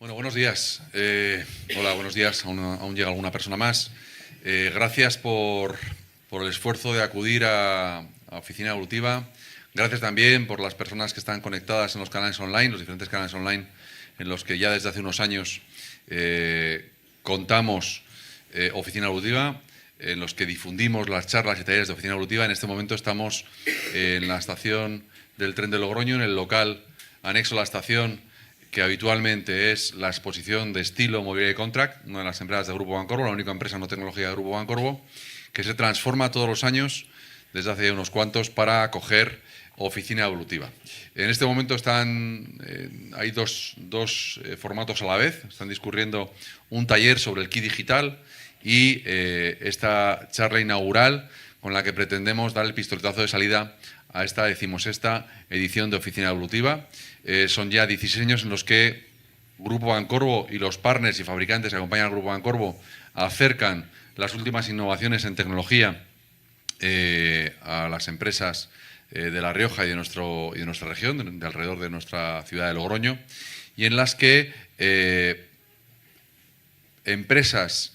Bueno, buenos días. Hola, buenos días. Aún llega alguna persona más. Gracias por el esfuerzo de acudir a Oficina Evolutiva. Gracias también por las personas que están conectadas en los canales online, los diferentes canales online en los que ya desde hace unos años contamos Oficina Evolutiva, en los que difundimos las charlas y talleres de Oficina Evolutiva. En este momento estamos en la estación del tren de Logroño, en el local anexo a la estación, que habitualmente es la exposición de Estilo Mobiliario Contract, una de las empresas del Grupo Bancorbo, la única empresa no tecnológica del Grupo Bancorbo, que se transforma todos los años, desde hace unos cuantos, para acoger Oficina Evolutiva. En este momento hay dos formatos a la vez. Están discurriendo un taller sobre el kit digital y esta charla inaugural con la que pretendemos dar el pistoletazo de salida a esta 16ª edición de Oficina Evolutiva. Son ya 16 años en los que Grupo Bancorbo y los partners y fabricantes que acompañan al Grupo Bancorbo acercan las últimas innovaciones en tecnología a las empresas de La Rioja y de nuestra región, de alrededor de nuestra ciudad de Logroño, y en las que empresas,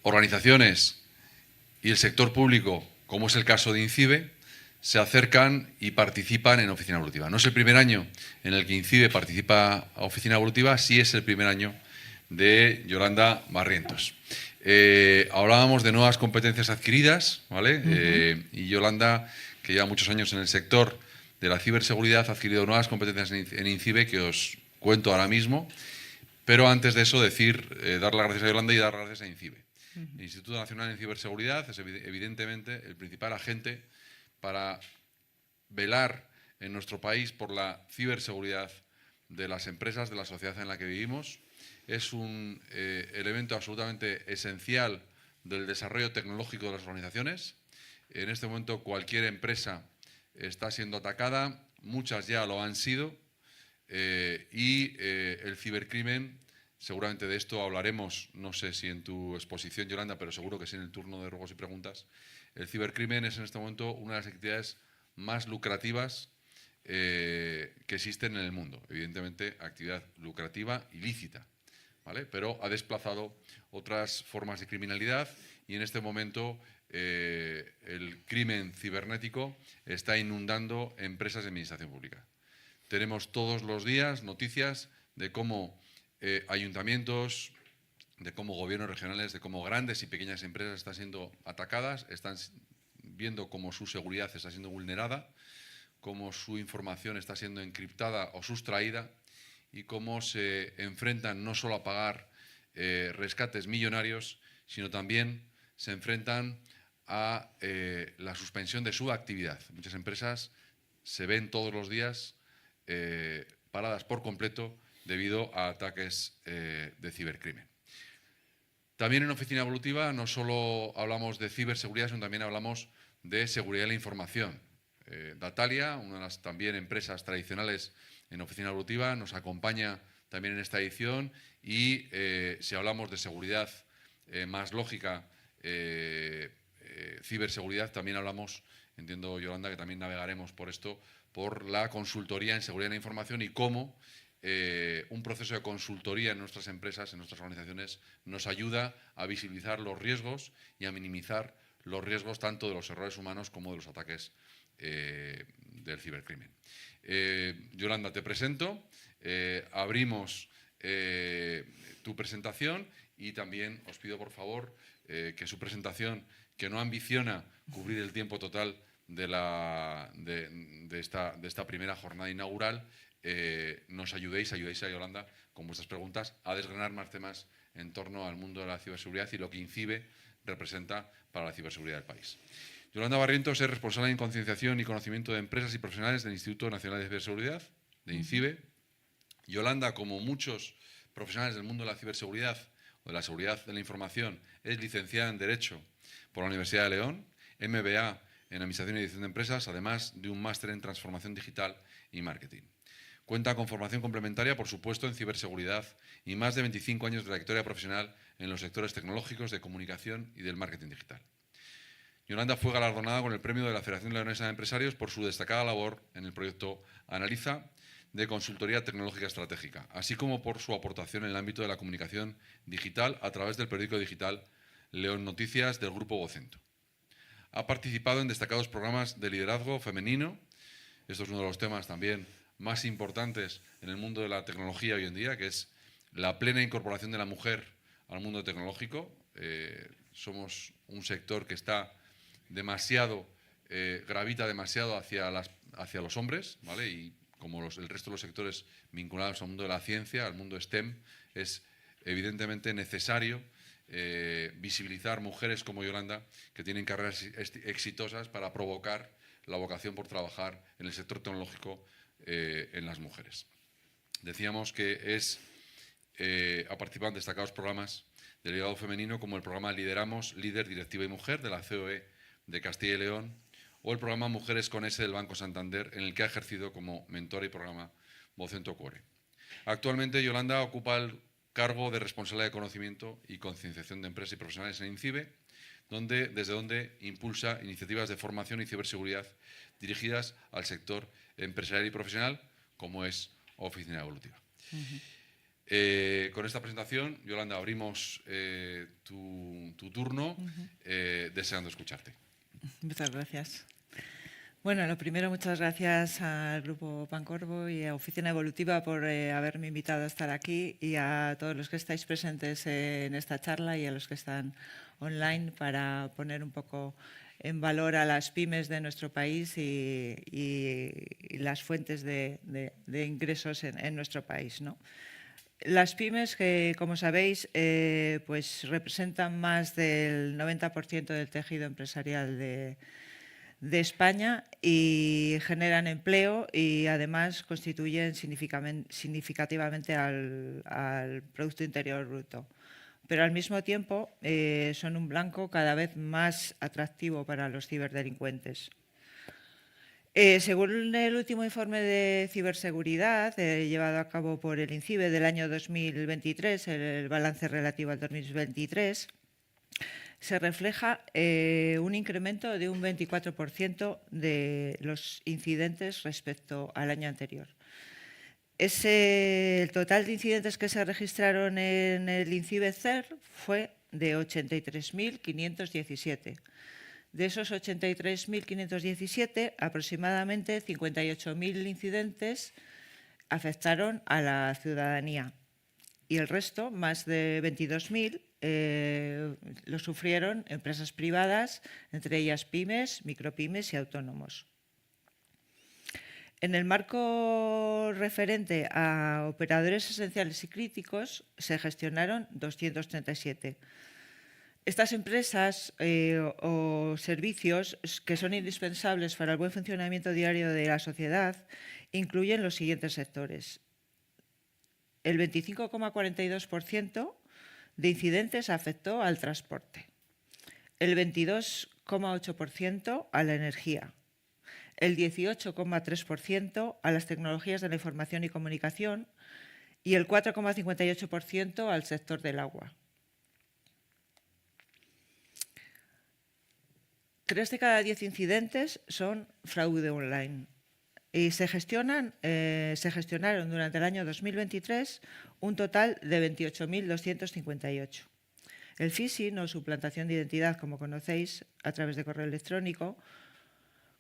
organizaciones y el sector público, como es el caso de INCIBE, se acercan y participan en Oficina Evolutiva. No es el primer año en el que INCIBE participa a Oficina Evolutiva, sí es el primer año de Yolanda Barrientos. Hablábamos de nuevas competencias adquiridas, ¿vale? Y Yolanda, que lleva muchos años en el sector de la ciberseguridad, ha adquirido nuevas competencias en INCIBE que os cuento ahora mismo. Pero antes de eso, dar las gracias a Yolanda y dar las gracias a INCIBE. El Instituto Nacional de Ciberseguridad es evidentemente el principal agente para velar en nuestro país por la ciberseguridad de las empresas, de la sociedad en la que vivimos. Es un elemento absolutamente esencial del desarrollo tecnológico de las organizaciones. En este momento cualquier empresa está siendo atacada, muchas ya lo han sido, y el cibercrimen, seguramente de esto hablaremos, no sé si en tu exposición, Yolanda, pero seguro que sí en el turno de ruegos y preguntas. El cibercrimen es en este momento una de las actividades más lucrativas que existen en el mundo. Evidentemente, actividad lucrativa ilícita, ¿vale? Pero ha desplazado otras formas de criminalidad y en este momento el crimen cibernético está inundando empresas de administración pública. Tenemos todos los días noticias de cómo ayuntamientos, de cómo gobiernos regionales, de cómo grandes y pequeñas empresas están siendo atacadas, están viendo cómo su seguridad está siendo vulnerada, cómo su información está siendo encriptada o sustraída y cómo se enfrentan no solo a pagar rescates millonarios, sino también se enfrentan a la suspensión de su actividad. Muchas empresas se ven todos los días paradas por completo debido a ataques de cibercrimen. También en Oficina Evolutiva no solo hablamos de ciberseguridad, sino también hablamos de seguridad de la información. Datalia, una de las también empresas tradicionales en Oficina Evolutiva, nos acompaña también en esta edición y si hablamos de seguridad más lógica, ciberseguridad, también hablamos, entiendo Yolanda, que también navegaremos por esto, por la consultoría en seguridad de la información y cómo un proceso de consultoría en nuestras empresas, en nuestras organizaciones, nos ayuda a visibilizar los riesgos y a minimizar los riesgos tanto de los errores humanos como de los ataques del cibercrimen. Yolanda, te presento, abrimos tu presentación y también os pido por favor que su presentación, que no ambiciona cubrir el tiempo total de esta primera jornada inaugural, nos ayudéis a Yolanda con vuestras preguntas a desgranar más temas en torno al mundo de la ciberseguridad y lo que INCIBE representa para la ciberseguridad del país. Yolanda Barrientos es responsable en concienciación y conocimiento de empresas y profesionales del Instituto Nacional de Ciberseguridad, de INCIBE. Yolanda, como muchos profesionales del mundo de la ciberseguridad o de la seguridad de la información, es licenciada en Derecho por la Universidad de León, MBA en Administración y Dirección de Empresas, además de un máster en Transformación Digital y Marketing. Cuenta con formación complementaria, por supuesto, en ciberseguridad y más de 25 años de trayectoria profesional en los sectores tecnológicos, de comunicación y del marketing digital. Yolanda fue galardonada con el premio de la Federación Leonesa de Empresarios por su destacada labor en el proyecto Analiza, de consultoría tecnológica estratégica, así como por su aportación en el ámbito de la comunicación digital a través del periódico digital León Noticias del Grupo Vocento. Ha participado en destacados programas de liderazgo femenino. Esto es uno de los temas también más importantes en el mundo de la tecnología hoy en día, que es la plena incorporación de la mujer al mundo tecnológico. Somos un sector que está gravita demasiado hacia los hombres, ¿vale? Y como el resto de los sectores vinculados al mundo de la ciencia, al mundo STEM, es evidentemente necesario visibilizar mujeres como Yolanda, que tienen carreras exitosas para provocar la vocación por trabajar en el sector tecnológico en las mujeres. Decíamos que ha participado en destacados programas de liderazgo femenino como el programa Lideramos, Líder, Directiva y Mujer de la COE de Castilla y León, o el programa Mujeres con S del Banco Santander, en el que ha ejercido como mentora y programa Vocento Core. Actualmente Yolanda ocupa el cargo de responsabilidad de conocimiento y concienciación de empresas y profesionales en INCIBE, desde donde impulsa iniciativas de formación y ciberseguridad dirigidas al sector empresarial y profesional, como es Oficina Evolutiva. Con esta presentación, Yolanda, abrimos tu turno, deseando escucharte. Muchas gracias. Bueno, lo primero, muchas gracias al Grupo Pancorbo y a Oficina Evolutiva por haberme invitado a estar aquí, y a todos los que estáis presentes en esta charla y a los que están online, para poner un poco en valor a las pymes de nuestro país y las fuentes de ingresos en nuestro país, ¿no? Las pymes, que como sabéis, pues representan más del 90% del tejido empresarial de España, y generan empleo y además constituyen significativamente al Producto Interior Bruto. Pero al mismo tiempo son un blanco cada vez más atractivo para los ciberdelincuentes. Según el último informe de ciberseguridad llevado a cabo por el INCIBE del año 2023, el balance relativo al 2023, se refleja un incremento de un 24% de los incidentes respecto al año anterior. El total de incidentes que se registraron en el INCIBE CER fue de 83.517. De esos 83.517, aproximadamente 58.000 incidentes afectaron a la ciudadanía, y el resto, más de 22.000, lo sufrieron empresas privadas, entre ellas pymes, micropymes y autónomos. En el marco referente a operadores esenciales y críticos se gestionaron 237. Estas empresas o servicios que son indispensables para el buen funcionamiento diario de la sociedad incluyen los siguientes sectores. El 25,42% de incidentes afectó al transporte, el 22,8% a la energía, el 18,3% a las tecnologías de la información y comunicación y el 4,58% al sector del agua. 3 de cada 10 incidentes son fraude online. Y se gestionaron durante el año 2023 un total de 28.258. El phishing, o suplantación de identidad, como conocéis, a través de correo electrónico,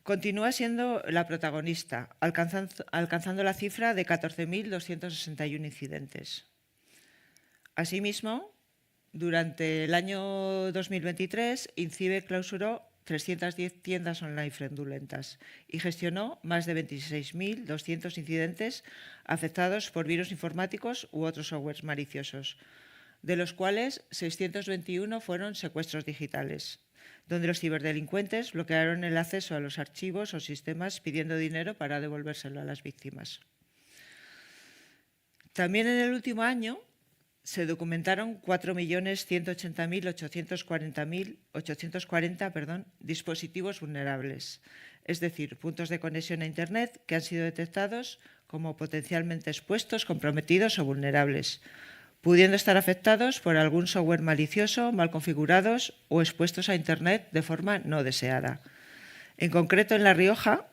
continúa siendo la protagonista, alcanzando la cifra de 14.261 incidentes. Asimismo, durante el año 2023, INCIBE clausuró 310 tiendas online fraudulentas y gestionó más de 26.200 incidentes afectados por virus informáticos u otros softwares maliciosos, de los cuales 621 fueron secuestros digitales, donde los ciberdelincuentes bloquearon el acceso a los archivos o sistemas pidiendo dinero para devolvérselo a las víctimas. También en el último año se documentaron 4.180.840 dispositivos vulnerables, es decir, puntos de conexión a Internet que han sido detectados como potencialmente expuestos, comprometidos o vulnerables, pudiendo estar afectados por algún software malicioso, mal configurados o expuestos a Internet de forma no deseada. En concreto, en La Rioja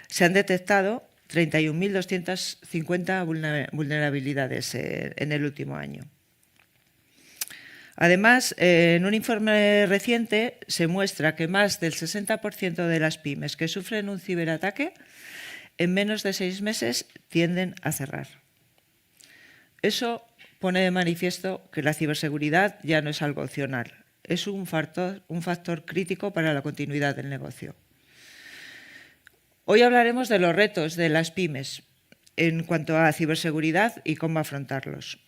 se han detectado 31.250 vulnerabilidades en el último año. Además, en un informe reciente se muestra que más del 60% de las pymes que sufren un ciberataque en menos de 6 meses tienden a cerrar. Eso pone de manifiesto que la ciberseguridad ya no es algo opcional, es un factor crítico para la continuidad del negocio. Hoy hablaremos de los retos de las pymes en cuanto a ciberseguridad y cómo afrontarlos.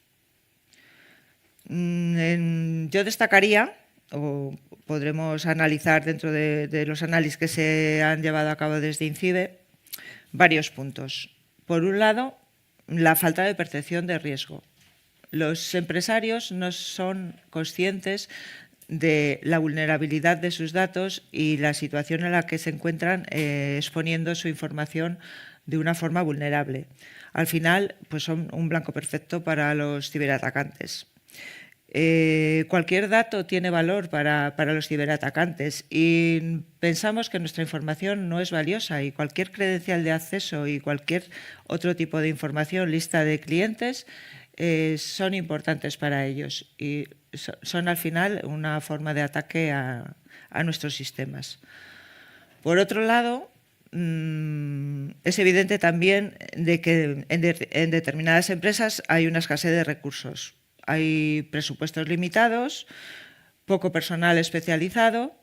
Yo destacaría, o podremos analizar dentro de los análisis que se han llevado a cabo desde INCIBE, varios puntos. Por un lado, la falta de percepción de riesgo. Los empresarios no son conscientes de la vulnerabilidad de sus datos y la situación en la que se encuentran exponiendo su información de una forma vulnerable. Al final, pues son un blanco perfecto para los ciberatacantes. Cualquier dato tiene valor para los ciberatacantes y pensamos que nuestra información no es valiosa y cualquier credencial de acceso y cualquier otro tipo de información, lista de clientes, son importantes para ellos y son al final una forma de ataque a nuestros sistemas. Por otro lado, es evidente también de que en determinadas empresas hay una escasez de recursos. Hay presupuestos limitados, poco personal especializado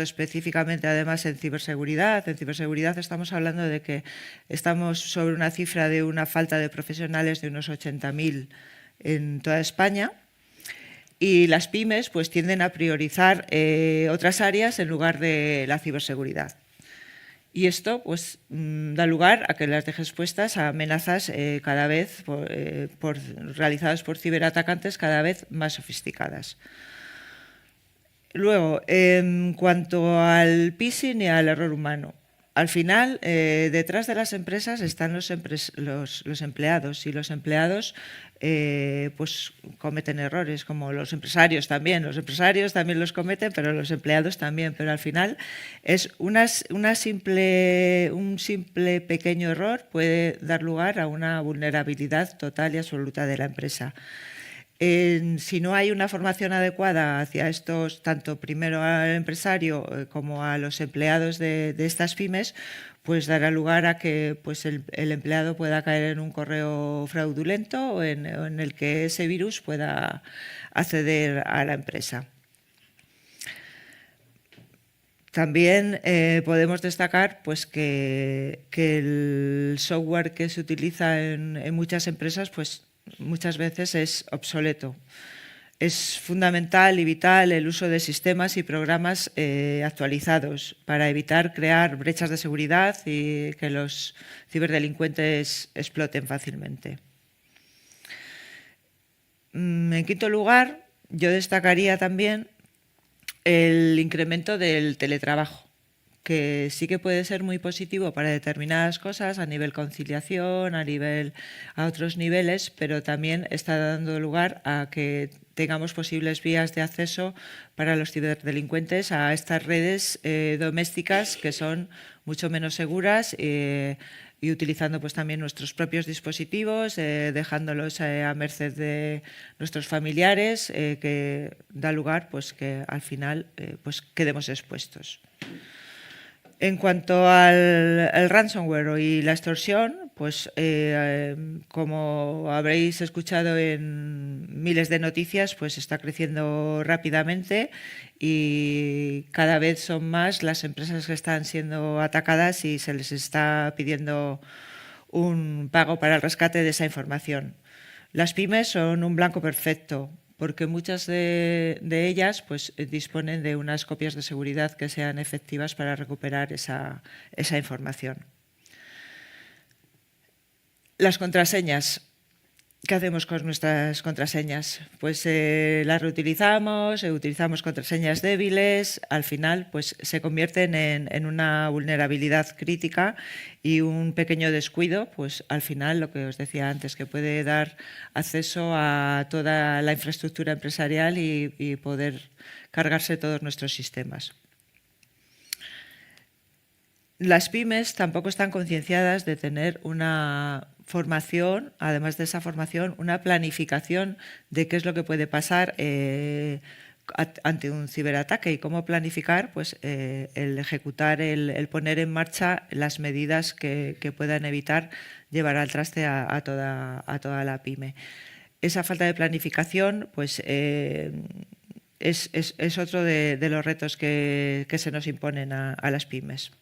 específicamente además en ciberseguridad. En ciberseguridad estamos hablando de que estamos sobre una cifra de una falta de profesionales de unos 80.000 en toda España. Y las pymes pues tienden a priorizar otras áreas en lugar de la ciberseguridad. Y esto pues, da lugar a que las deje expuestas a amenazas cada vez realizadas por ciberatacantes cada vez más sofisticadas. Luego, en cuanto al phishing y al error humano, al final, detrás de las empresas están los empleados y los empleados pues cometen errores, como los empresarios también. Los empresarios también los cometen, pero los empleados también. Pero al final, es un simple pequeño error puede dar lugar a una vulnerabilidad total y absoluta de la empresa. Si no hay una formación adecuada hacia estos, tanto primero al empresario como a los empleados de estas pymes, pues dará lugar a que pues el empleado pueda caer en un correo fraudulento o en el que ese virus pueda acceder a la empresa. También podemos destacar pues, que el software que se utiliza en muchas empresas pues, muchas veces es obsoleto. Es fundamental y vital el uso de sistemas y programas actualizados para evitar crear brechas de seguridad y que los ciberdelincuentes exploten fácilmente. En quinto lugar, yo destacaría también el incremento del teletrabajo, que sí que puede ser muy positivo para determinadas cosas a nivel conciliación, a otros niveles, pero también está dando lugar a que tengamos posibles vías de acceso para los ciberdelincuentes a estas redes domésticas que son mucho menos seguras y utilizando pues, también nuestros propios dispositivos, dejándolos a merced de nuestros familiares, que da lugar pues, que al final pues, quedemos expuestos. En cuanto al ransomware y la extorsión, pues como habréis escuchado en miles de noticias, pues está creciendo rápidamente y cada vez son más las empresas que están siendo atacadas y se les está pidiendo un pago para el rescate de esa información. Las pymes son un blanco perfecto, porque muchas de ellas pues, disponen de unas copias de seguridad que sean efectivas para recuperar esa información. Las contraseñas. ¿Qué hacemos con nuestras contraseñas? Pues las reutilizamos, utilizamos contraseñas débiles, al final pues, se convierten en una vulnerabilidad crítica y un pequeño descuido, pues al final lo que os decía antes, que puede dar acceso a toda la infraestructura empresarial y poder cargarse todos nuestros sistemas. Las pymes tampoco están concienciadas de tener una formación, además de esa formación, una planificación de qué es lo que puede pasar ante un ciberataque y cómo planificar pues, el ejecutar, el poner en marcha las medidas que puedan evitar llevar al traste a toda la pyme. Esa falta de planificación pues, es otro de los retos que se nos imponen a las pymes.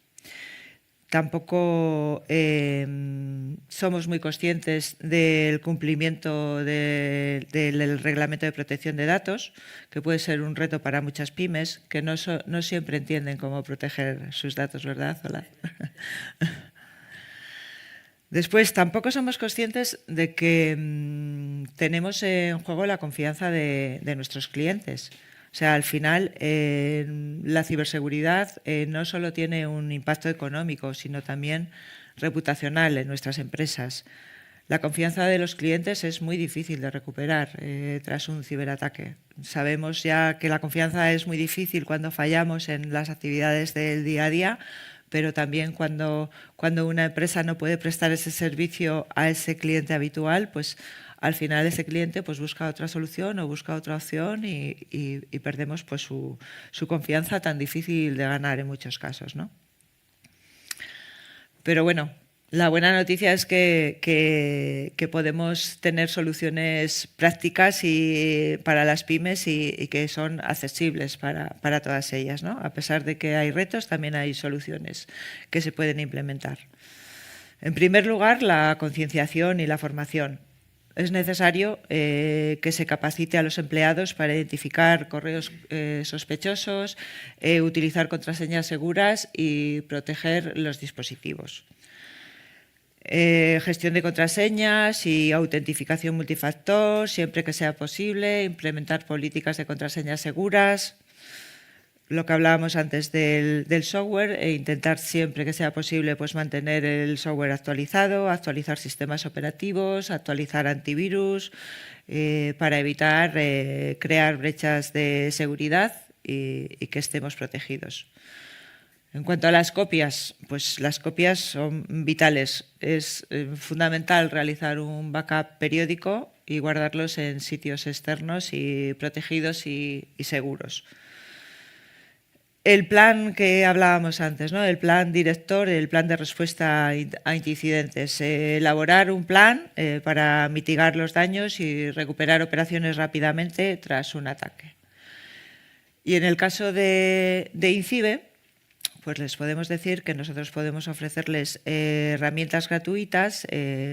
Tampoco somos muy conscientes del cumplimiento del Reglamento de Protección de Datos, que puede ser un reto para muchas pymes, que no siempre entienden cómo proteger sus datos, ¿verdad? Hola. Después, tampoco somos conscientes de que tenemos en juego la confianza de nuestros clientes. O sea, al final, la ciberseguridad no solo tiene un impacto económico, sino también reputacional en nuestras empresas. La confianza de los clientes es muy difícil de recuperar tras un ciberataque. Sabemos ya que la confianza es muy difícil cuando fallamos en las actividades del día a día, pero también cuando una empresa no puede prestar ese servicio a ese cliente habitual, pues al final ese cliente pues busca otra solución o busca otra opción y perdemos pues su confianza tan difícil de ganar en muchos casos, ¿no? Pero bueno, la buena noticia es que podemos tener soluciones prácticas para las pymes y que son accesibles para todas ellas, ¿no? A pesar de que hay retos, también hay soluciones que se pueden implementar. En primer lugar, la concienciación y la formación. Es necesario que se capacite a los empleados para identificar correos sospechosos, utilizar contraseñas seguras y proteger los dispositivos. Gestión de contraseñas y autentificación multifactor, siempre que sea posible, implementar políticas de contraseñas seguras. Lo que hablábamos antes del software, intentar siempre que sea posible pues mantener el software actualizado, actualizar sistemas operativos, actualizar antivirus, para evitar crear brechas de seguridad y que estemos protegidos. En cuanto a las copias, pues las copias son vitales. Es fundamental realizar un backup periódico y guardarlos en sitios externos y protegidos y seguros. El plan que hablábamos antes, ¿no? El plan director, el plan de respuesta a incidentes. Elaborar un plan para mitigar los daños y recuperar operaciones rápidamente tras un ataque. Y en el caso de INCIBE, pues les podemos decir que nosotros podemos ofrecerles herramientas gratuitas,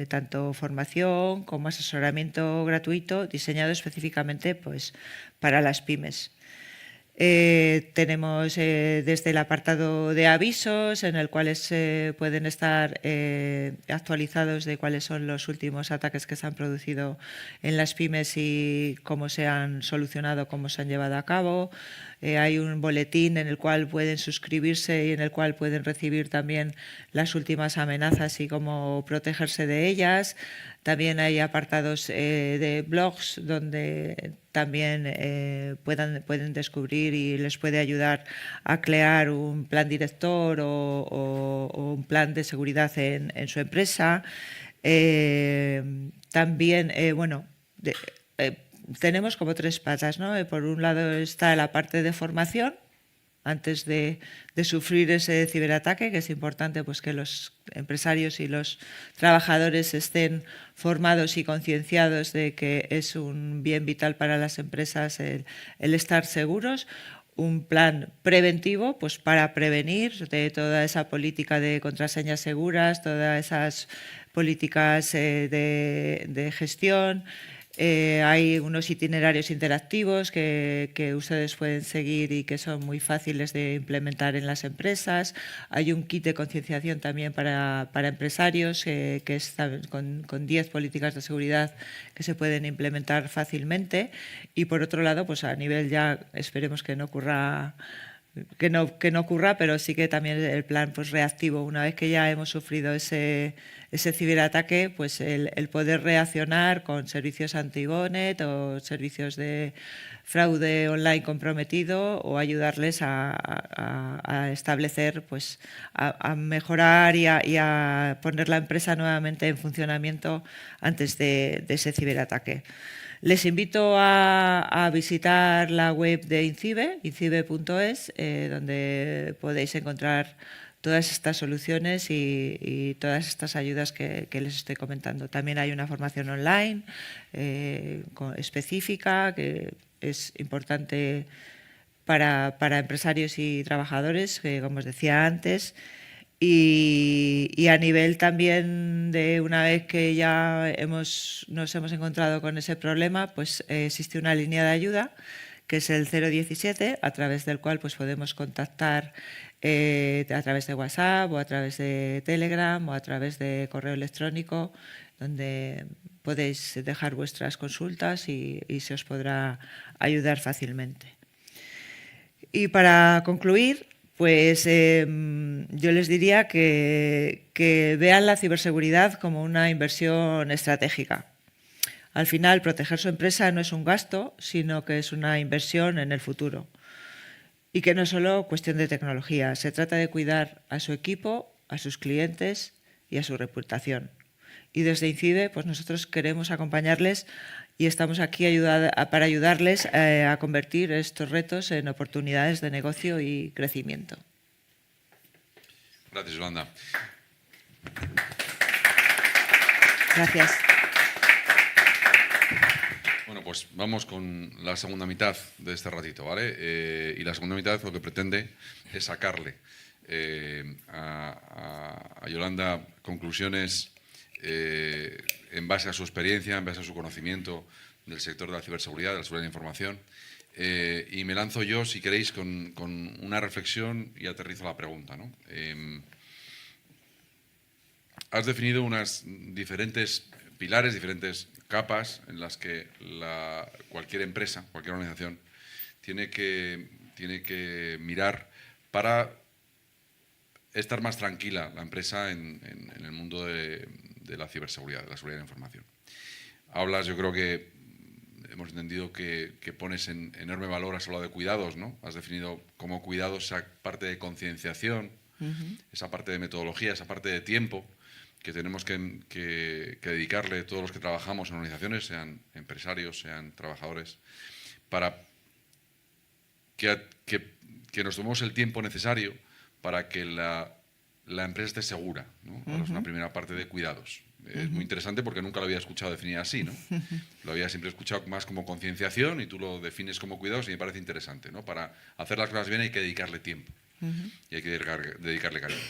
tanto formación como asesoramiento gratuito, diseñado específicamente pues, para las pymes. Tenemos desde el apartado de avisos, en el cual pueden estar actualizados de cuáles son los últimos ataques que se han producido en las pymes y cómo se han solucionado, cómo se han llevado a cabo. Hay un boletín en el cual pueden suscribirse y en el cual pueden recibir también las últimas amenazas y cómo protegerse de ellas. También hay apartados de blogs donde también pueden descubrir y les puede ayudar a crear un plan director o un plan de seguridad en su empresa. También, tenemos como tres patas, ¿no? Por un lado está la parte de formación, antes de sufrir ese ciberataque, que es importante pues, que los empresarios y los trabajadores estén formados y concienciados de que es un bien vital para las empresas el estar seguros. Un plan preventivo pues, para prevenir de toda esa política de contraseñas seguras, todas esas políticas de gestión. Hay unos itinerarios interactivos que ustedes pueden seguir y que son muy fáciles de implementar en las empresas. Hay un kit de concienciación también para empresarios que es con 10 políticas de seguridad que se pueden implementar fácilmente. Y por otro lado, pues a nivel ya, esperemos que no ocurra, pero sí que también el plan pues, reactivo, una vez que ya hemos sufrido ese ese ciberataque, pues el poder reaccionar con servicios anti-bonet o servicios de fraude online comprometido, o ayudarles a establecer, pues a mejorar y a poner la empresa nuevamente en funcionamiento antes de ese ciberataque. Les invito a visitar la web de INCIBE, incibe.es, donde podéis encontrar todas estas soluciones y todas estas ayudas que les estoy comentando. También hay una formación online específica que es importante para empresarios y trabajadores, que, como os decía antes. Y a nivel también de, una vez que ya nos hemos encontrado con ese problema, pues existe una línea de ayuda que es el 017, a través del cual pues podemos contactar a través de WhatsApp o a través de Telegram o a través de correo electrónico, donde podéis dejar vuestras consultas y se os podrá ayudar fácilmente. Y para concluir, pues yo les diría que vean la ciberseguridad como una inversión estratégica. Al final, proteger su empresa no es un gasto, sino que es una inversión en el futuro. Y que no es solo cuestión de tecnología, se trata de cuidar a su equipo, a sus clientes y a su reputación. Y desde INCIBE, pues nosotros queremos acompañarles y estamos aquí para ayudarles a convertir estos retos en oportunidades de negocio y crecimiento. Gracias, Yolanda. Gracias. Bueno, pues vamos con la segunda mitad de este ratito, ¿vale? Y la segunda mitad lo que pretende es sacarle a Yolanda conclusiones en base a su experiencia, en base a su conocimiento del sector de la ciberseguridad, de la seguridad de la información. Y me lanzo yo, si queréis, con una reflexión y aterrizo la pregunta, ¿no? Has definido unas diferentes pilares, diferentes capas en las que cualquier empresa, cualquier organización tiene que mirar para estar más tranquila la empresa en el mundo de la ciberseguridad, de la seguridad de la información. Hablas, yo creo que hemos entendido que pones en enorme valor, has hablado de cuidados, ¿no? Has definido como cuidados esa parte de concienciación, esa parte de metodología, esa parte de tiempo que tenemos que dedicarle todos los que trabajamos en organizaciones, sean empresarios, sean trabajadores, para que nos tomemos el tiempo necesario para que la empresa esté segura, ¿no? Es una primera parte de cuidados. Es muy interesante porque nunca lo había escuchado definir así, ¿no? Lo había siempre escuchado más como concienciación y tú lo defines como cuidados y me parece interesante, ¿no? Para hacer las cosas bien hay que dedicarle tiempo y hay que dedicarle cariño.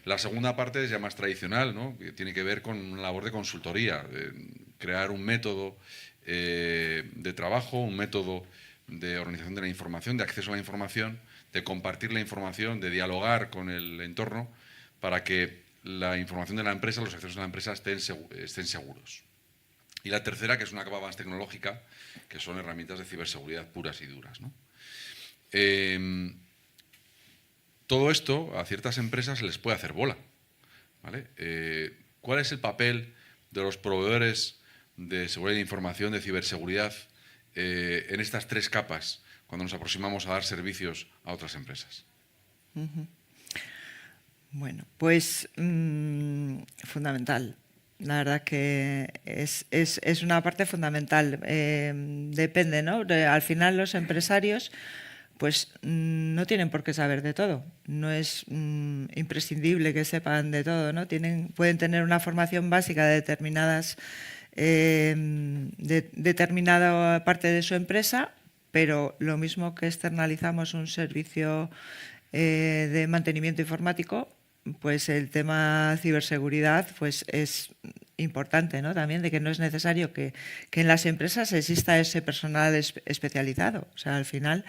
La segunda parte es ya más tradicional, ¿no? Que tiene que ver con una labor de consultoría, de crear un método de trabajo, un método de organización de la información, de acceso a la información, de compartir la información, de dialogar con el entorno para que la información de la empresa, los accesos de la empresa estén seguros. Y la tercera, que es una capa más tecnológica, que son herramientas de ciberseguridad puras y duras, ¿no? Todo esto a ciertas empresas se les puede hacer bola, ¿vale? ¿Cuál es el papel de los proveedores de seguridad de información, de ciberseguridad, en estas tres capas cuando nos aproximamos a dar servicios a otras empresas? Bueno, pues fundamental. La verdad que es una parte fundamental. Depende, ¿no? Al final los empresarios pues no tienen por qué saber de todo. No es imprescindible que sepan de todo, ¿no? Pueden tener una formación básica de determinada parte de su empresa, pero lo mismo que externalizamos un servicio de mantenimiento informático, pues el tema ciberseguridad pues es importante, ¿no? También de que no es necesario que en las empresas exista ese personal especializado. O sea, al final,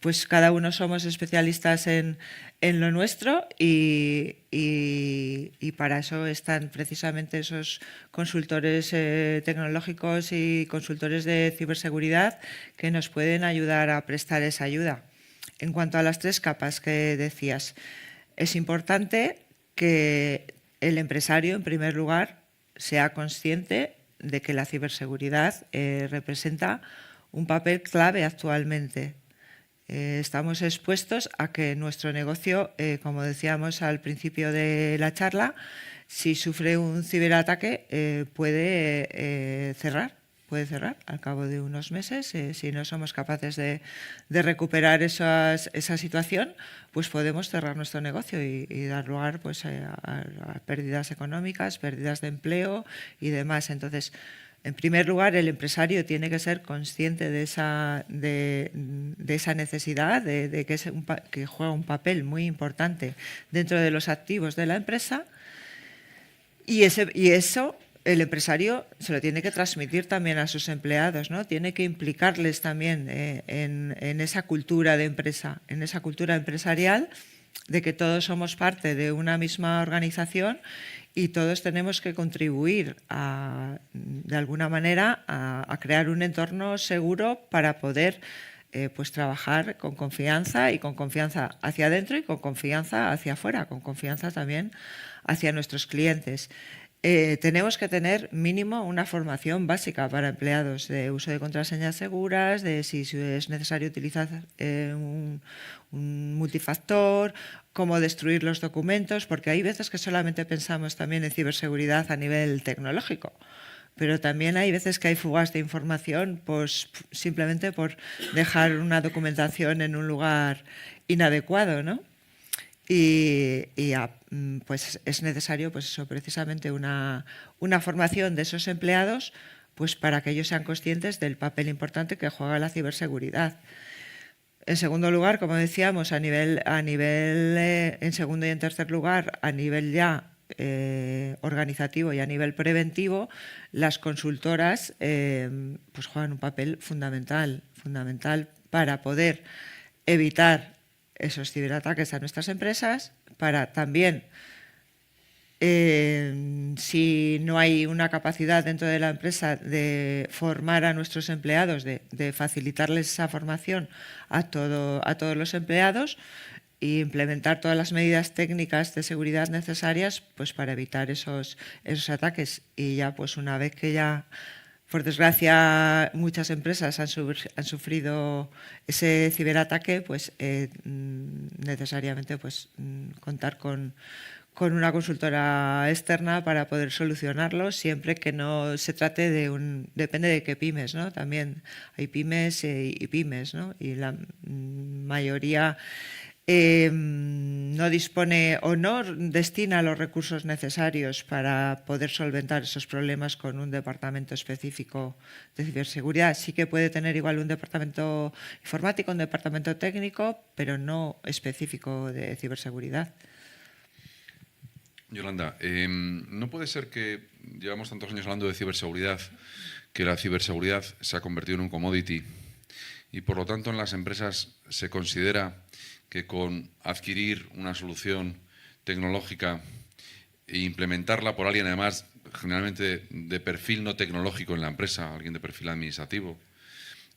pues cada uno somos especialistas en lo nuestro y para eso están precisamente esos consultores tecnológicos y consultores de ciberseguridad que nos pueden ayudar a prestar esa ayuda. En cuanto a las tres capas que decías, es importante que el empresario, en primer lugar, sea consciente de que la ciberseguridad representa un papel clave actualmente. Estamos expuestos a que nuestro negocio, como decíamos al principio de la charla, si sufre un ciberataque puede cerrar al cabo de unos meses. Si no somos capaces de recuperar esa situación, pues podemos cerrar nuestro negocio y dar lugar pues, a pérdidas económicas, pérdidas de empleo y demás. Entonces, en primer lugar, el empresario tiene que ser consciente de esa necesidad, de que juega un papel muy importante dentro de los activos de la empresa, y eso el empresario se lo tiene que transmitir también a sus empleados, ¿no? Tiene que implicarles también en esa cultura de empresa, en esa cultura empresarial, de que todos somos parte de una misma organización y todos tenemos que contribuir de alguna manera a crear un entorno seguro para poder pues trabajar con confianza, y con confianza hacia adentro y con confianza hacia afuera, con confianza también hacia nuestros clientes. Tenemos que tener mínimo una formación básica para empleados de uso de contraseñas seguras, de si es necesario utilizar un multifactor, cómo destruir los documentos, porque hay veces que solamente pensamos también en ciberseguridad a nivel tecnológico, pero también hay veces que hay fugas de información pues, simplemente por dejar una documentación en un lugar inadecuado, ¿no? Pues es necesario pues eso, precisamente una formación de esos empleados pues para que ellos sean conscientes del papel importante que juega la ciberseguridad. En segundo lugar, como decíamos, en segundo y en tercer lugar, a nivel ya organizativo y a nivel preventivo, las consultoras pues juegan un papel fundamental para poder evitar esos ciberataques a nuestras empresas, para también, si no hay una capacidad dentro de la empresa de formar a nuestros empleados, de facilitarles esa formación a todos los empleados e implementar todas las medidas técnicas de seguridad necesarias pues para evitar esos ataques. Y ya pues una vez que ya, por desgracia, muchas empresas han sufrido ese ciberataque, pues necesariamente pues contar con una consultora externa para poder solucionarlo, siempre que no se trate depende de qué pymes, ¿no? También hay pymes y pymes, ¿no? Y la mayoría no dispone o no destina los recursos necesarios para poder solventar esos problemas con un departamento específico de ciberseguridad. Sí que puede tener igual un departamento informático, un departamento técnico, pero no específico de ciberseguridad. Yolanda, no puede ser que llevamos tantos años hablando de ciberseguridad, que la ciberseguridad se ha convertido en un commodity y por lo tanto en las empresas se considera que con adquirir una solución tecnológica e implementarla por alguien además generalmente de perfil no tecnológico en la empresa, alguien de perfil administrativo,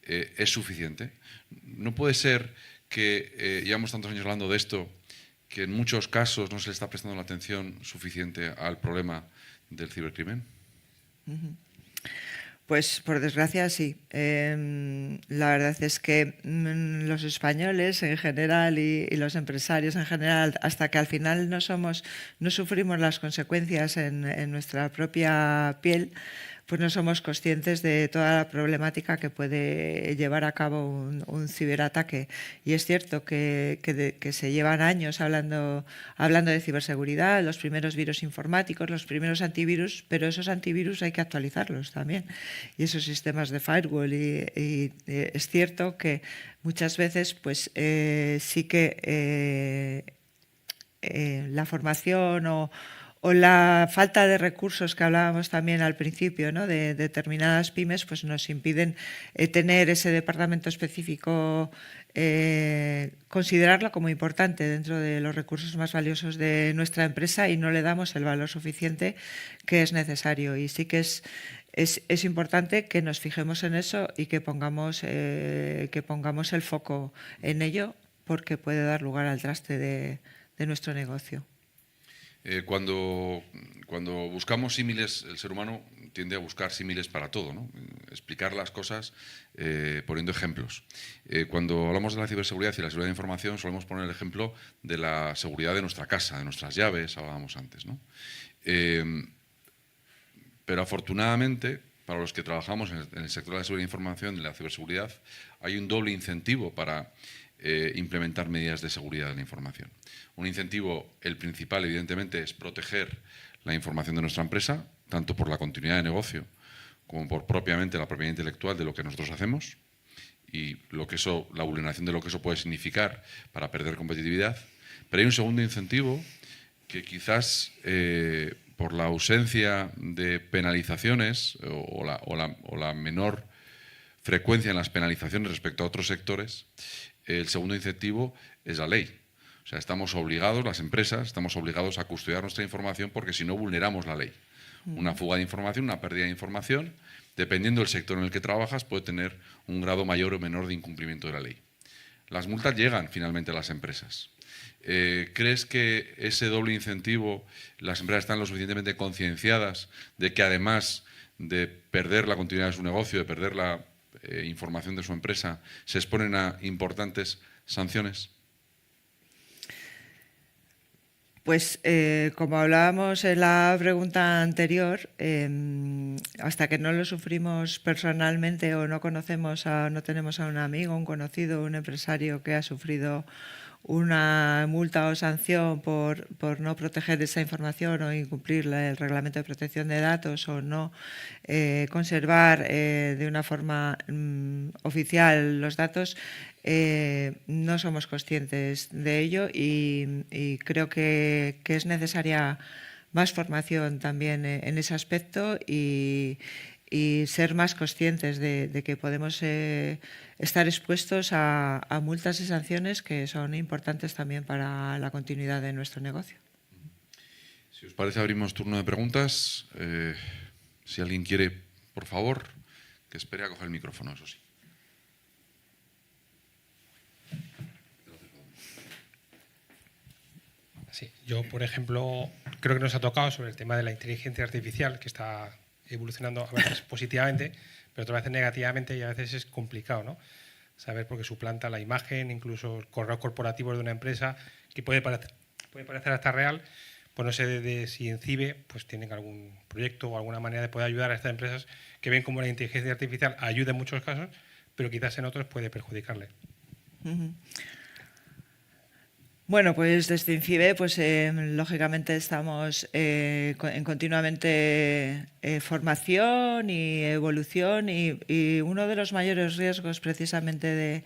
es suficiente. No puede ser que llevamos tantos años hablando de esto, que en muchos casos no se le está prestando la atención suficiente al problema del cibercrimen. Pues por desgracia sí. La verdad es que los españoles en general y los empresarios en general, hasta que al final no sufrimos las consecuencias en nuestra propia piel, pues no somos conscientes de toda la problemática que puede llevar a cabo un ciberataque. Y es cierto que se llevan años hablando de ciberseguridad, los primeros virus informáticos, los primeros antivirus, pero esos antivirus hay que actualizarlos también. Y esos sistemas de firewall. Y es cierto que muchas veces pues sí que la formación o la falta de recursos que hablábamos también al principio, ¿no? de determinadas pymes, pues nos impiden tener ese departamento específico, considerarlo como importante dentro de los recursos más valiosos de nuestra empresa, y no le damos el valor suficiente que es necesario. Y sí que es importante que nos fijemos en eso y que pongamos el foco en ello, porque puede dar lugar al traste de nuestro negocio. Cuando buscamos símiles, el ser humano tiende a buscar símiles para todo, ¿no? Explicar las cosas poniendo ejemplos. Cuando hablamos de la ciberseguridad y la seguridad de información, solemos poner el ejemplo de la seguridad de nuestra casa, de nuestras llaves, hablábamos antes, ¿no? Pero afortunadamente, para los que trabajamos en el sector de la seguridad de información y de la ciberseguridad, hay un doble incentivo para implementar medidas de seguridad de la información. Un incentivo, el principal, evidentemente, es proteger la información de nuestra empresa, tanto por la continuidad de negocio como por propiamente la propiedad intelectual de lo que nosotros hacemos y la vulneración de lo que eso puede significar para perder competitividad. Pero hay un segundo incentivo que quizás por la ausencia de penalizaciones o la menor frecuencia en las penalizaciones respecto a otros sectores, el segundo incentivo es la ley. O sea, estamos obligados, las empresas, estamos obligados a custodiar nuestra información porque si no vulneramos la ley. Una fuga de información, una pérdida de información, dependiendo del sector en el que trabajas, puede tener un grado mayor o menor de incumplimiento de la ley. Las multas llegan finalmente a las empresas. ¿Crees que ese doble incentivo, las empresas están lo suficientemente concienciadas de que además de perder la continuidad de su negocio, de perder la información de su empresa, se exponen a importantes sanciones? Pues como hablábamos en la pregunta anterior, hasta que no lo sufrimos personalmente o no conocemos no tenemos a un amigo, un conocido, un empresario que ha sufrido una multa o sanción por no proteger esa información o incumplir el reglamento de protección de datos o no conservar de una forma oficial los datos, no somos conscientes de ello y creo que es necesaria más formación también en ese aspecto y ser más conscientes de que podemos estar expuestos a multas y sanciones que son importantes también para la continuidad de nuestro negocio. Si os parece, abrimos turno de preguntas. Si alguien quiere, por favor, que espere a coger el micrófono, eso sí. Sí, yo, por ejemplo, creo que nos ha tocado sobre el tema de la inteligencia artificial, que está evolucionando a veces positivamente, pero otras veces negativamente y a veces es complicado, ¿no? Saber porque suplanta la imagen, incluso el correo corporativo de una empresa, que puede parecer hasta real. Pues no sé si en CIBE pues tienen algún proyecto o alguna manera de poder ayudar a estas empresas que ven como la inteligencia artificial ayuda en muchos casos, pero quizás en otros puede perjudicarle. Bueno, pues desde INCIBE, pues lógicamente estamos en continuamente formación y evolución y uno de los mayores riesgos precisamente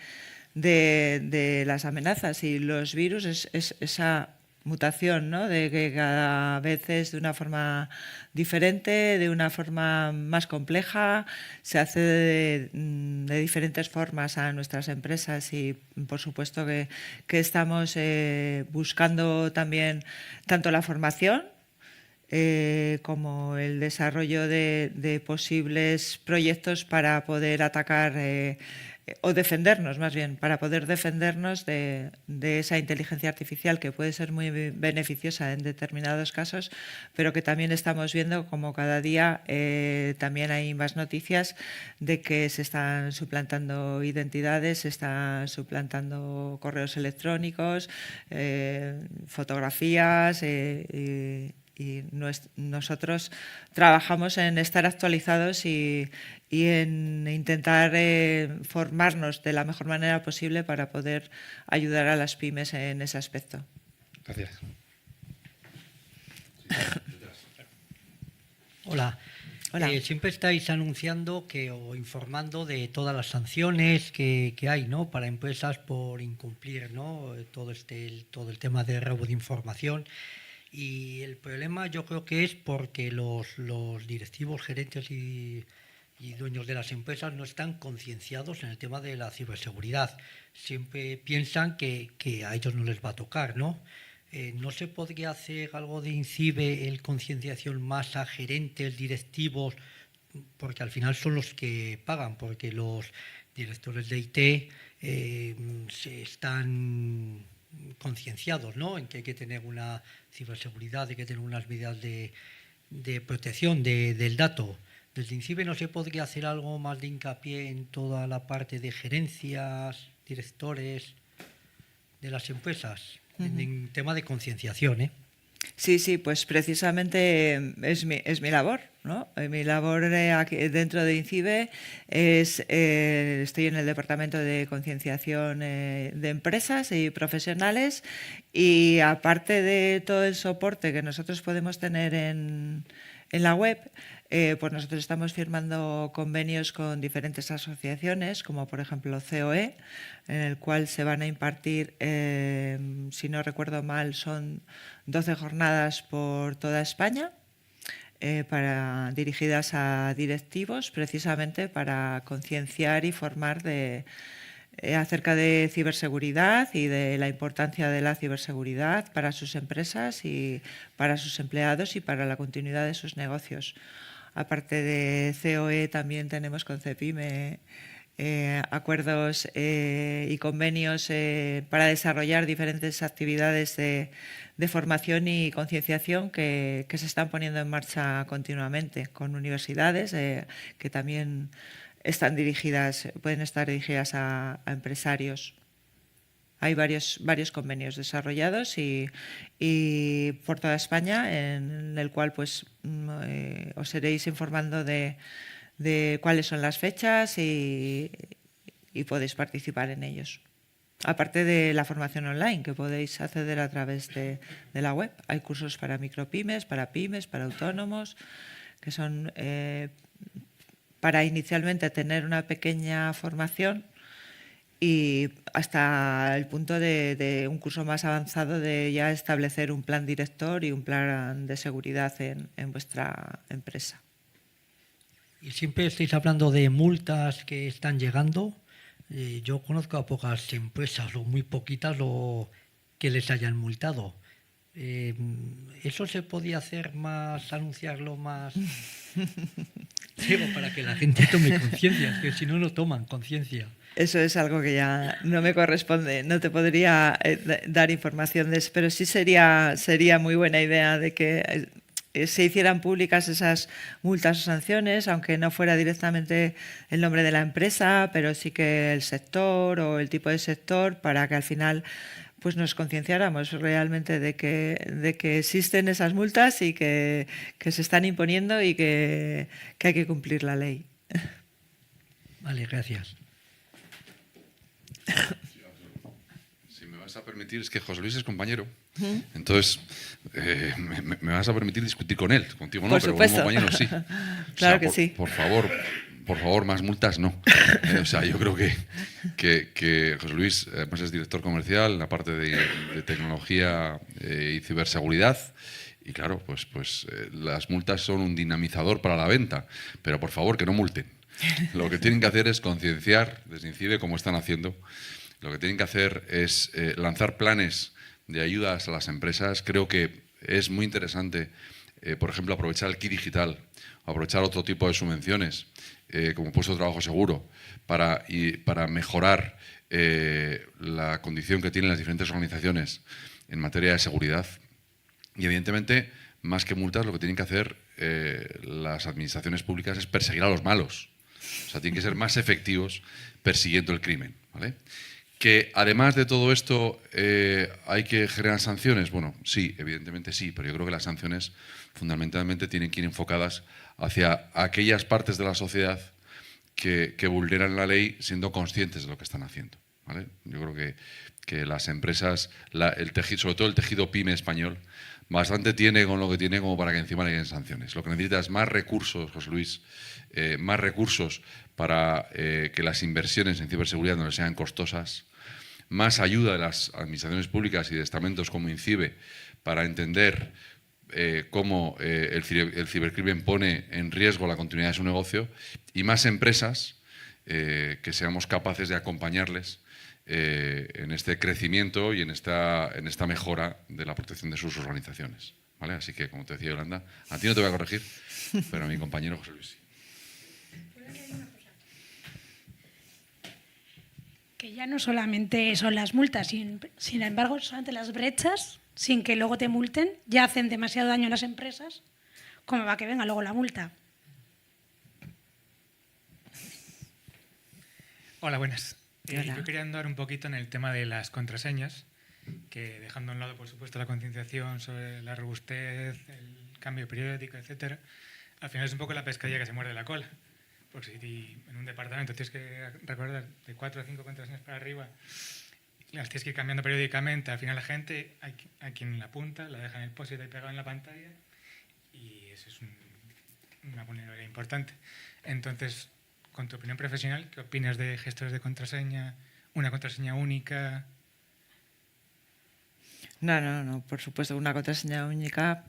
de las amenazas y los virus es esa mutación, ¿no? De que cada vez es de una forma diferente, de una forma más compleja, se hace de diferentes formas a nuestras empresas y por supuesto que estamos buscando también tanto la formación como el desarrollo de posibles proyectos para poder atacar o defendernos, más bien, para poder defendernos de esa inteligencia artificial que puede ser muy beneficiosa en determinados casos, pero que también estamos viendo como cada día también hay más noticias de que se están suplantando identidades, se están suplantando correos electrónicos, fotografías y nosotros trabajamos en estar actualizados y en intentar formarnos de la mejor manera posible para poder ayudar a las pymes en ese aspecto. Gracias. Hola. Hola. Siempre estáis anunciando o informando de todas las sanciones que hay, ¿no?, para empresas por incumplir, ¿no?, todo el tema de robo de información. Y el problema yo creo que es porque los directivos, gerentes y dueños de las empresas no están concienciados en el tema de la ciberseguridad. Siempre piensan que a ellos no les va a tocar, ¿no? ¿No se podría hacer algo de INCIBE, el concienciación más a gerentes, directivos? Porque al final son los que pagan, porque los directores de IT se están concienciados, ¿no? En que hay que tener una ciberseguridad, hay que tener unas medidas de protección del dato. Desde INCIBE no se podría hacer algo más de hincapié en toda la parte de gerencias, directores de las empresas, en tema de concienciación, ¿eh? Sí, sí, pues precisamente es mi labor, ¿no? Mi labor aquí dentro de INCIBE es, estoy en el departamento de concienciación de empresas y profesionales, y aparte de todo el soporte que nosotros podemos tener en la web, pues nosotros estamos firmando convenios con diferentes asociaciones, como por ejemplo COE, en el cual se van a impartir, si no recuerdo mal, son 12 jornadas por toda España, dirigidas a directivos, precisamente para concienciar y formar acerca de ciberseguridad y de la importancia de la ciberseguridad para sus empresas y para sus empleados y para la continuidad de sus negocios. Aparte de COE, también tenemos con CEPIME acuerdos y convenios para desarrollar diferentes actividades de formación y concienciación que se están poniendo en marcha continuamente con universidades que también pueden estar dirigidas a empresarios. Hay varios convenios desarrollados y por toda España, en el cual pues os iréis informando de cuáles son las fechas y podéis participar en ellos. Aparte de la formación online, que podéis acceder a través de la web. Hay cursos para micropymes, para pymes, para autónomos, que son para inicialmente tener una pequeña formación y hasta el punto de un curso más avanzado de ya establecer un plan director y un plan de seguridad en vuestra empresa. Y siempre estáis hablando de multas que están llegando. Yo conozco a pocas empresas, o muy poquitas, que les hayan multado. ¿Eso se podía hacer más, anunciarlo más? Digo, para que la gente tome conciencia, que si no, no toman conciencia. Eso es algo que ya no me corresponde, no te podría dar información de eso, pero sí sería muy buena idea de que se hicieran públicas esas multas o sanciones, aunque no fuera directamente el nombre de la empresa, pero sí que el sector o el tipo de sector, para que al final pues nos concienciáramos realmente de que existen esas multas y que se están imponiendo y que hay que cumplir la ley. Vale, gracias. Si me vas a permitir, es que José Luis es compañero, entonces me vas a permitir discutir con él, contigo no, por pero supuesto. como compañero sí. Claro que sí. Por favor, más multas no. O sea, yo creo que José Luis además es director comercial en la parte de tecnología y ciberseguridad. Y claro, pues las multas son un dinamizador para la venta, pero por favor que no multen. Lo que tienen que hacer es concienciar desde INCIBE, como están haciendo. Lo que tienen que hacer es lanzar planes de ayudas a las empresas. Creo que es muy interesante, por ejemplo, aprovechar el kit digital, aprovechar otro tipo de subvenciones, como puesto de trabajo seguro, para mejorar la condición que tienen las diferentes organizaciones en materia de seguridad. Y evidentemente, más que multas, lo que tienen que hacer las administraciones públicas es perseguir a los malos. O sea, tienen que ser más efectivos persiguiendo el crimen, ¿vale? Que además de todo esto hay que generar sanciones. Bueno, sí, evidentemente sí, pero yo creo que las sanciones fundamentalmente tienen que ir enfocadas hacia aquellas partes de la sociedad que vulneran la ley siendo conscientes de lo que están haciendo, ¿vale? Yo creo que las empresas, sobre todo el tejido pyme español, bastante tiene con lo que tiene como para que encima le den sanciones. Lo que necesita es más recursos, José Luis, más recursos para que las inversiones en ciberseguridad no les sean costosas, más ayuda de las administraciones públicas y de estamentos como INCIBE para entender cómo el cibercrimen pone en riesgo la continuidad de su negocio, y más empresas que seamos capaces de acompañarles en este crecimiento y en esta mejora de la protección de sus organizaciones, ¿vale? Así que, como te decía Yolanda, a ti no te voy a corregir, pero a mi compañero José Luis sí. que ya no solamente son las multas, sin embargo, solamente las brechas, sin que luego te multen, ya hacen demasiado daño a las empresas, como para que venga luego la multa. Hola, buenas. Hola. Yo quería andar un poquito en el tema de las contraseñas, que dejando a un lado, por supuesto, la concienciación sobre la robustez, el cambio periódico, etcétera, al final es un poco la pescadilla que se muerde la cola. Porque si en un departamento tienes que recordar de 4 o 5 contraseñas para arriba, las tienes que ir cambiando periódicamente, al final la gente, hay quien la apunta, la deja en el post-it ahí pegado en la pantalla, y eso es una vulnerabilidad importante. Entonces, con tu opinión profesional, ¿qué opinas de gestores de contraseña, una contraseña única? No, por supuesto, una contraseña única.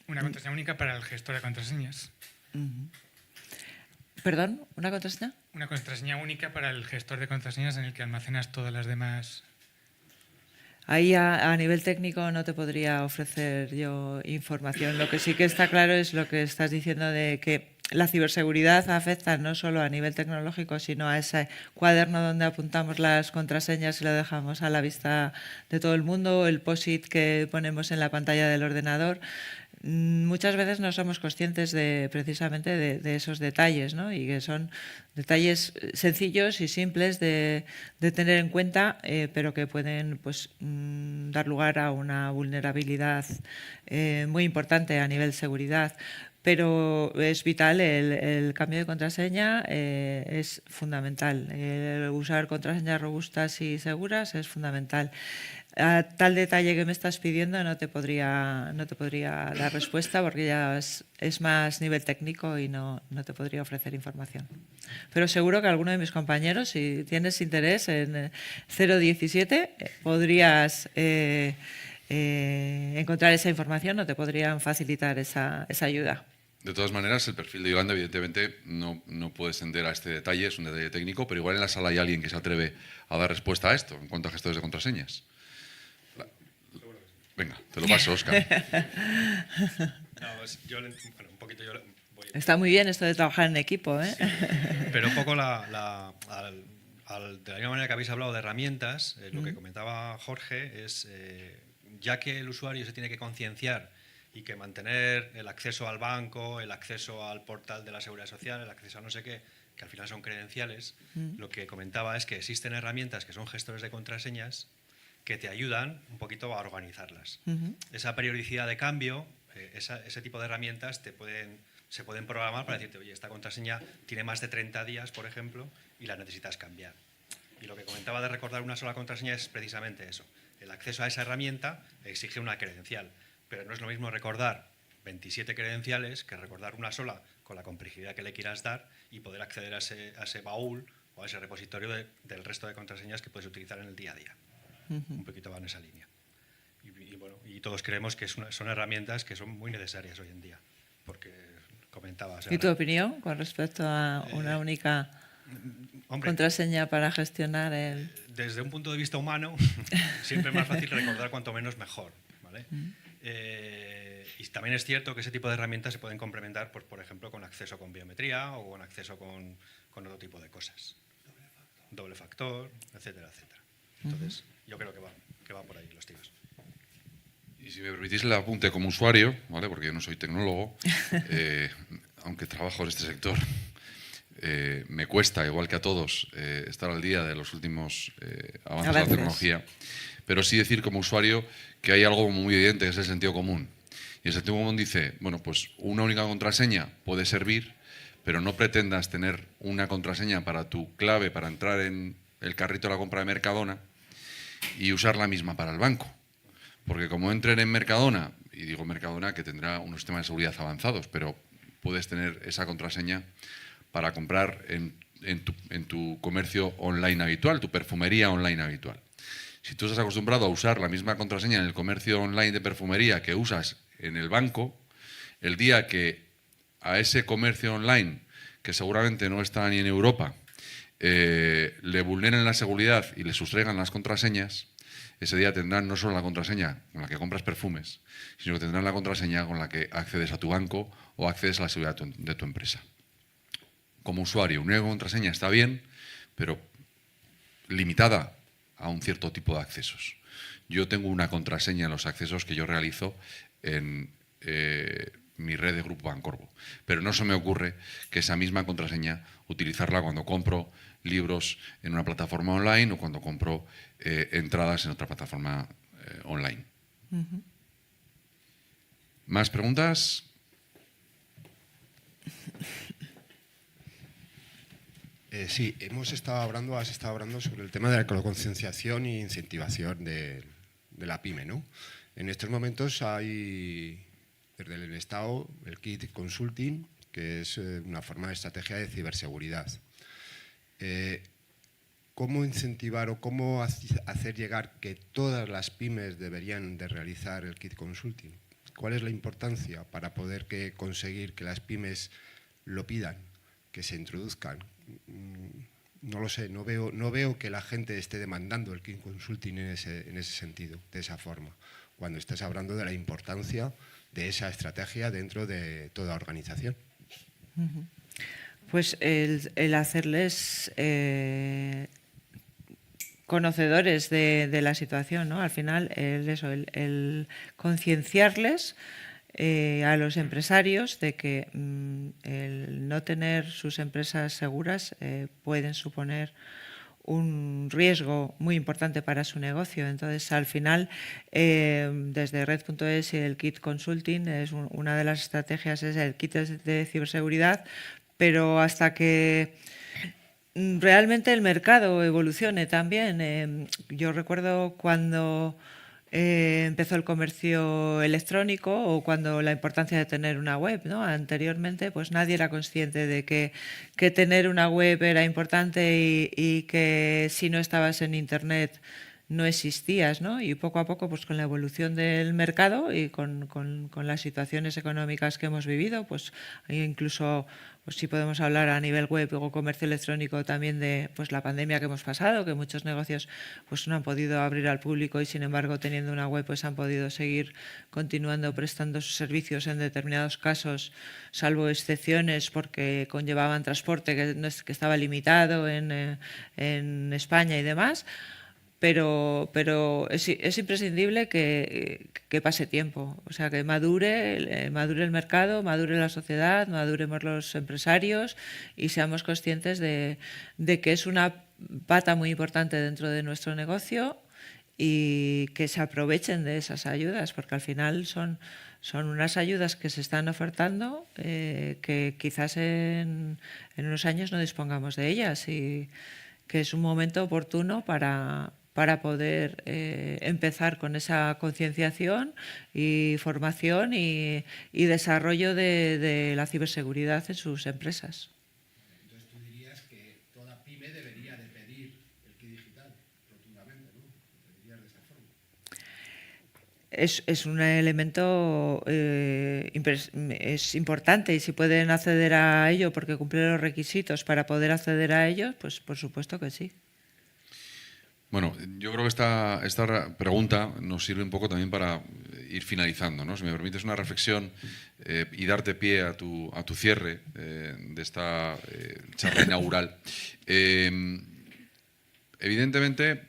Una contraseña única para el gestor de contraseñas. ¿Perdón? ¿Una contraseña? Una contraseña única para el gestor de contraseñas en el que almacenas todas las demás. Ahí a nivel técnico no te podría ofrecer yo información. Lo que sí que está claro es lo que estás diciendo de que la ciberseguridad afecta no solo a nivel tecnológico, sino a ese cuaderno donde apuntamos las contraseñas y lo dejamos a la vista de todo el mundo, el POSIT que ponemos en la pantalla del ordenador. Muchas veces no somos conscientes precisamente de esos detalles, ¿no? Y que son detalles sencillos y simples de tener en cuenta, pero que pueden pues, dar lugar a una vulnerabilidad muy importante a nivel seguridad. Pero es vital, el cambio de contraseña es fundamental. Usar contraseñas robustas y seguras es fundamental. A tal detalle que me estás pidiendo no te podría dar respuesta porque ya es más nivel técnico y no te podría ofrecer información. Pero seguro que alguno de mis compañeros, si tienes interés en 017, podrías encontrar esa información o te podrían facilitar esa ayuda. De todas maneras, el perfil de Yolanda, evidentemente, no puede extender a este detalle, es un detalle técnico, pero igual en la sala hay alguien que se atreve a dar respuesta a esto en cuanto a gestores de contraseñas. Venga, te lo paso, Óscar. No, pues un poquito yo voy. Está muy bien esto de trabajar en equipo, ¿eh? Sí, pero un poco de la misma manera que habéis hablado de herramientas, lo que comentaba Jorge es, ya que el usuario se tiene que concienciar y que mantener el acceso al banco, el acceso al portal de la Seguridad Social, el acceso a no sé qué, que al final son credenciales, lo que comentaba es que existen herramientas que son gestores de contraseñas que te ayudan un poquito a organizarlas. Esa periodicidad de cambio, ese tipo de herramientas se pueden programar para decirte, oye, esta contraseña tiene más de 30 días, por ejemplo, y la necesitas cambiar. Y lo que comentaba de recordar una sola contraseña es precisamente eso. El acceso a esa herramienta exige una credencial, pero no es lo mismo recordar 27 credenciales que recordar una sola con la complejidad que le quieras dar y poder acceder a ese baúl o a ese repositorio del resto de contraseñas que puedes utilizar en el día a día. Un poquito va en esa línea. Y todos creemos que son herramientas que son muy necesarias hoy en día, porque comentaba... ¿Y tu opinión con respecto a una única contraseña para gestionar el...? Desde un punto de vista humano, siempre es más fácil recordar cuanto menos mejor, ¿vale? Y también es cierto que ese tipo de herramientas se pueden complementar, pues, por ejemplo, con acceso con biometría o con acceso con otro tipo de cosas. Doble factor, etcétera, etcétera. Entonces, yo creo que va por ahí los tiros. Y si me permitís el apunte como usuario, ¿vale? Porque yo no soy tecnólogo, aunque trabajo en este sector, me cuesta, igual que a todos, estar al día de los últimos avances de la tecnología. Pero sí decir como usuario que hay algo muy evidente, que es el sentido común. Y el sentido común dice, bueno, pues una única contraseña puede servir, pero no pretendas tener una contraseña para tu clave para entrar en el carrito de la compra de Mercadona y usar la misma para el banco. Porque como entren en Mercadona, y digo Mercadona que tendrá unos sistemas de seguridad avanzados, pero puedes tener esa contraseña para comprar en tu comercio online habitual, tu perfumería online habitual. Si tú estás acostumbrado a usar la misma contraseña en el comercio online de perfumería que usas en el banco, el día que a ese comercio online, que seguramente no está ni en Europa, le vulneren la seguridad y le sustraigan las contraseñas, ese día tendrán no solo la contraseña con la que compras perfumes, sino que tendrán la contraseña con la que accedes a tu banco o accedes a la seguridad de tu empresa. Como usuario, una contraseña está bien, pero limitada a un cierto tipo de accesos. Yo tengo una contraseña en los accesos que yo realizo en mi red de Grupo Bancorbo, pero no se me ocurre que esa misma contraseña utilizarla cuando compro libros en una plataforma online o cuando compro entradas en otra plataforma online. ¿Más preguntas? Sí, has estado hablando sobre el tema de la concienciación e incentivación de la pyme, ¿no? En estos momentos hay, desde el Estado, el kit consulting, que es una forma de estrategia de ciberseguridad. ¿Cómo incentivar o cómo hacer llegar que todas las pymes deberían de realizar el kit consulting? ¿Cuál es la importancia para poder conseguir que las pymes lo pidan, que se introduzcan? No lo sé, no veo que la gente esté demandando el kit consulting en ese sentido, de esa forma, cuando estás hablando de la importancia de esa estrategia dentro de toda organización. Pues el hacerles conocedores de la situación, ¿no? Al final, el concienciarles a los empresarios de que el no tener sus empresas seguras pueden suponer un riesgo muy importante para su negocio. Entonces, al final, desde Red.es y el kit consulting, una de las estrategias es el kit de ciberseguridad, pero hasta que realmente el mercado evolucione también. Yo recuerdo cuando empezó el comercio electrónico o cuando la importancia de tener una web, ¿no? Anteriormente, pues nadie era consciente de que tener una web era importante y que si no estabas en Internet no existías, ¿no? Y poco a poco, pues con la evolución del mercado y con las situaciones económicas que hemos vivido, pues incluso, pues sí podemos hablar a nivel web o comercio electrónico también de pues la pandemia que hemos pasado, que muchos negocios pues no han podido abrir al público y sin embargo teniendo una web pues han podido seguir continuando prestando sus servicios en determinados casos, salvo excepciones porque conllevaban transporte que estaba limitado en España y demás. Pero es imprescindible que pase tiempo, o sea, que madure el mercado, madure la sociedad, maduremos los empresarios y seamos conscientes de que es una pata muy importante dentro de nuestro negocio y que se aprovechen de esas ayudas, porque al final son unas ayudas que se están ofertando que quizás en unos años no dispongamos de ellas y que es un momento oportuno para poder empezar con esa concienciación y formación y desarrollo de la ciberseguridad en sus empresas. Entonces tú dirías que toda pyme debería de pedir el kit digital, rotundamente, ¿no? Lo dirías de esa forma. Es un elemento es importante y si pueden acceder a ello porque cumplen los requisitos para poder acceder a ello, pues por supuesto que sí. Bueno, yo creo que esta pregunta nos sirve un poco también para ir finalizando, ¿no? Si me permites una reflexión y darte pie a tu cierre de esta charla inaugural. Evidentemente,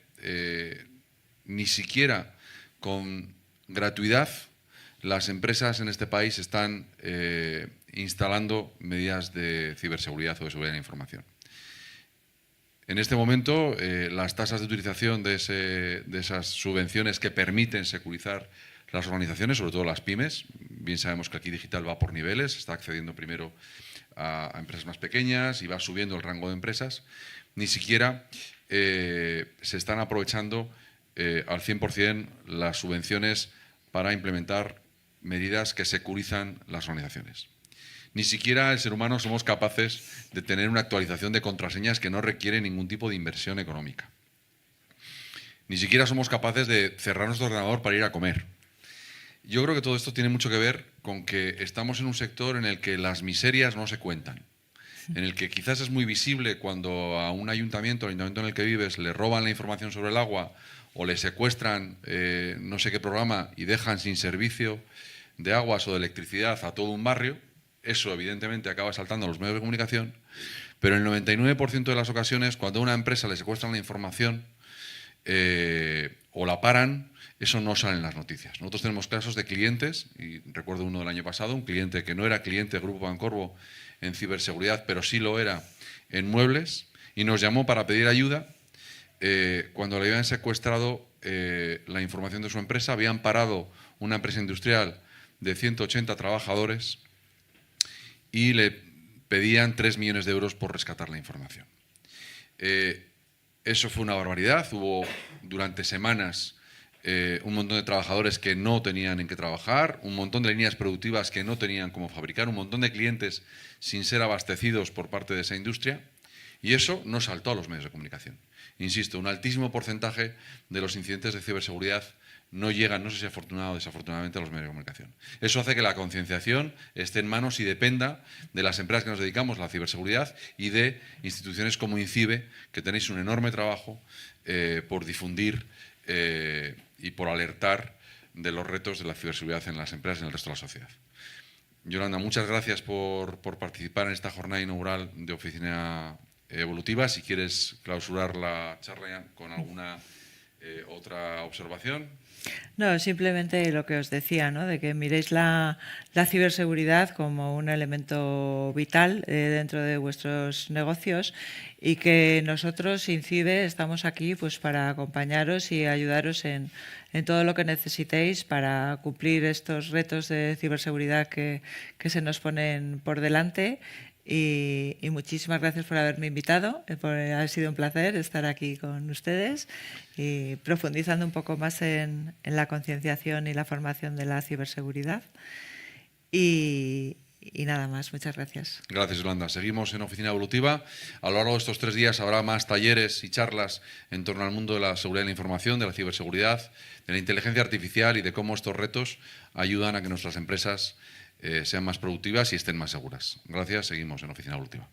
ni siquiera con gratuidad las empresas en este país están instalando medidas de ciberseguridad o de seguridad de la información. En este momento, las tasas de utilización de esas subvenciones que permiten securizar las organizaciones, sobre todo las pymes, bien sabemos que aquí digital va por niveles, está accediendo primero a empresas más pequeñas y va subiendo el rango de empresas, ni siquiera se están aprovechando al 100% las subvenciones para implementar medidas que securizan las organizaciones. Ni siquiera el ser humano somos capaces de tener una actualización de contraseñas que no requiere ningún tipo de inversión económica. Ni siquiera somos capaces de cerrar nuestro ordenador para ir a comer. Yo creo que todo esto tiene mucho que ver con que estamos en un sector en el que las miserias no se cuentan, en el que quizás es muy visible cuando a un ayuntamiento, al ayuntamiento en el que vives, le roban la información sobre el agua o le secuestran no sé qué programa y dejan sin servicio de aguas o de electricidad a todo un barrio. Eso, evidentemente, acaba saltando a los medios de comunicación, Pero en el 99% de las ocasiones, cuando a una empresa le secuestran la información o la paran, eso no sale en las noticias. Nosotros tenemos casos de clientes, y recuerdo uno del año pasado, un cliente que no era cliente del Grupo Bancorvo en ciberseguridad, pero sí lo era en muebles, y nos llamó para pedir ayuda. Cuando le habían secuestrado la información de su empresa, habían parado una empresa industrial de 180 trabajadores y le pedían 3 millones de euros por rescatar la información. Eso fue una barbaridad. Hubo durante semanas un montón de trabajadores que no tenían en qué trabajar, un montón de líneas productivas que no tenían cómo fabricar, un montón de clientes sin ser abastecidos por parte de esa industria, y eso no saltó a los medios de comunicación. Insisto, un altísimo porcentaje de los incidentes de ciberseguridad no llegan, no sé si afortunadamente o desafortunadamente, a los medios de comunicación. Eso hace que la concienciación esté en manos y dependa de las empresas que nos dedicamos a la ciberseguridad y de instituciones como INCIBE, que tenéis un enorme trabajo por difundir y por alertar de los retos de la ciberseguridad en las empresas y en el resto de la sociedad. Yolanda, muchas gracias por participar en esta jornada inaugural de Oficina Evolutiva. Si quieres clausurar la charla con alguna otra observación. No, simplemente lo que os decía, ¿no? De que miréis la ciberseguridad como un elemento vital dentro de vuestros negocios y que nosotros, INCIBE, estamos aquí pues para acompañaros y ayudaros en todo lo que necesitéis para cumplir estos retos de ciberseguridad que se nos ponen por delante. Y muchísimas gracias por haberme invitado. Ha sido un placer estar aquí con ustedes y profundizando un poco más en la concienciación y la formación de la ciberseguridad. Y nada más, muchas gracias. Gracias, Yolanda. Seguimos en Oficina Evolutiva. A lo largo de estos 3 días habrá más talleres y charlas en torno al mundo de la seguridad de la información, de la ciberseguridad, de la inteligencia artificial y de cómo estos retos ayudan a que nuestras empresas sean más productivas y estén más seguras. Gracias, seguimos en Oficina Evolutiva.